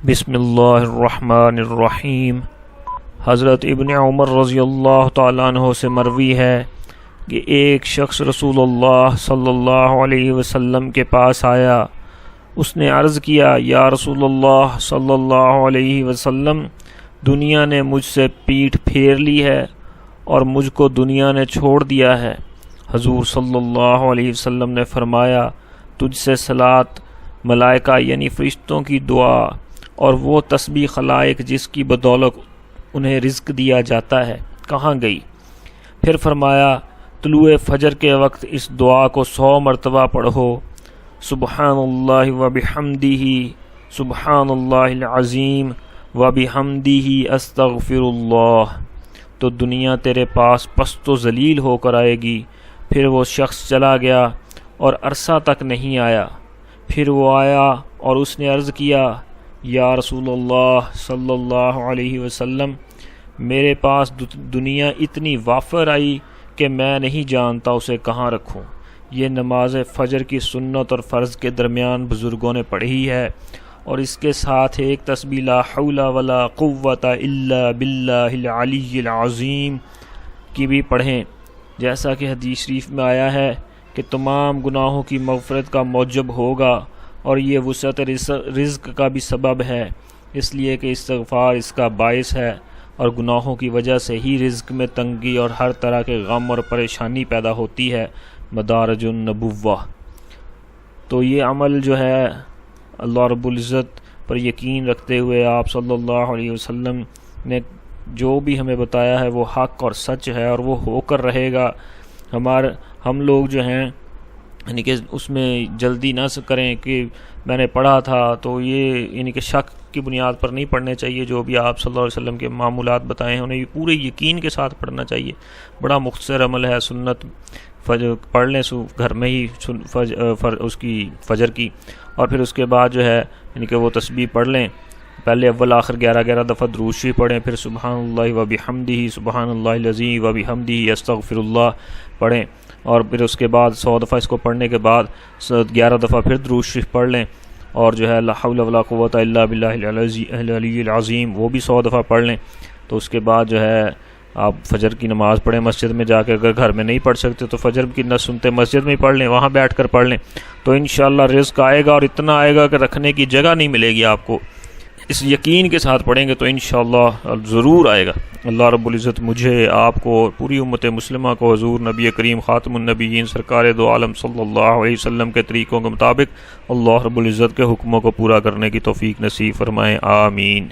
بسم اللہ الرحمن الرحیم۔ حضرت ابن عمر رضی اللہ تعالیٰ عنہ سے مروی ہے کہ ایک شخص رسول اللہ صلی اللہ علیہ وسلم کے پاس آیا۔ اس نے عرض کیا، یا رسول اللہ صلی اللہ علیہ وسلم، دنیا نے مجھ سے پیٹھ پھیر لی ہے اور مجھ کو دنیا نے چھوڑ دیا ہے۔ حضور صلی اللہ علیہ وسلم نے فرمایا، تجھ سے صلات ملائکہ یعنی فرشتوں کی دعا اور وہ تسبیح خلائق جس کی بدولت انہیں رزق دیا جاتا ہے کہاں گئی؟ پھر فرمایا، طلوع فجر کے وقت اس دعا کو 100 مرتبہ پڑھو، سبحان اللہ و بحمدہ، سبحان اللہ العظیم و بحمدہ استغفر اللہ، تو دنیا تیرے پاس پست و ذلیل ہو کر آئے گی۔ پھر وہ شخص چلا گیا اور عرصہ تک نہیں آیا۔ پھر وہ آیا اور اس نے عرض کیا، یا رسول اللہ صلی اللہ علیہ وسلم، میرے پاس دنیا اتنی وافر آئی کہ میں نہیں جانتا اسے کہاں رکھوں۔ یہ نماز فجر کی سنت اور فرض کے درمیان بزرگوں نے پڑھی ہے، اور اس کے ساتھ ایک تسبیح لا حول ولا قوت الا باللہ العلی العظیم کی بھی پڑھیں، جیسا کہ حدیث شریف میں آیا ہے کہ تمام گناہوں کی مغفرت کا موجب ہوگا، اور یہ وسعت رزق کا بھی سبب ہے، اس لیے کہ استغفار اس کا باعث ہے، اور گناہوں کی وجہ سے ہی رزق میں تنگی اور ہر طرح کے غم اور پریشانی پیدا ہوتی ہے۔ مدارج النبوہ۔ تو یہ عمل جو ہے اللہ رب العزت پر یقین رکھتے ہوئے آپ صلی اللہ علیہ وسلم نے جو بھی ہمیں بتایا ہے وہ حق اور سچ ہے، اور وہ ہو کر رہے گا۔ ہم لوگ جو ہیں یعنی کہ اس میں جلدی نہ کریں کہ میں نے پڑھا تھا، تو یہ یعنی کہ شک کی بنیاد پر نہیں پڑھنے چاہیے۔ جو بھی آپ صلی اللہ علیہ وسلم کے معمولات بتائے ہیں انہیں پورے یقین کے ساتھ پڑھنا چاہیے۔ بڑا مختصر عمل ہے، سنت فجر پڑھ لیں گھر میں ہی اس کی فجر کی، اور پھر اس کے بعد جو ہے یعنی کہ وہ تسبیح پڑھ لیں۔ پہلے اول آخر 11 دفعہ درود شریف پڑھیں، پھر سبحان اللہ و بحمدہ، سبحان اللہ العظیم و بحمدہ استغفر اللہ پڑھیں، اور پھر اس کے بعد 100 دفعہ اس کو پڑھنے کے بعد 11 دفعہ پھر درود شریف پڑھ لیں، اور جو ہے لا حول ولا قوت الا باللہ العلی العظیم وہ بھی 100 دفعہ پڑھ لیں۔ تو اس کے بعد جو ہے آپ فجر کی نماز پڑھیں مسجد میں جا کے، اگر گھر میں نہیں پڑھ سکتے تو فجر کی نہ سنتے مسجد میں ہی پڑھ لیں، وہاں بیٹھ کر پڑھ لیں، تو انشاءاللہ رزق آئے گا، اور اتنا آئے گا کہ رکھنے کی جگہ نہیں ملے گی آپ کو۔ اس یقین کے ساتھ پڑھیں گے تو انشاءاللہ ضرور آئے گا۔ اللہ رب العزت مجھے، آپ کو اور پوری امت مسلمہ کو حضور نبی کریم خاتم النبیین سرکار دو عالم صلی اللہ علیہ وسلم کے طریقوں کے مطابق اللہ رب العزت کے حکموں کو پورا کرنے کی توفیق نصیب فرمائیں، آمین۔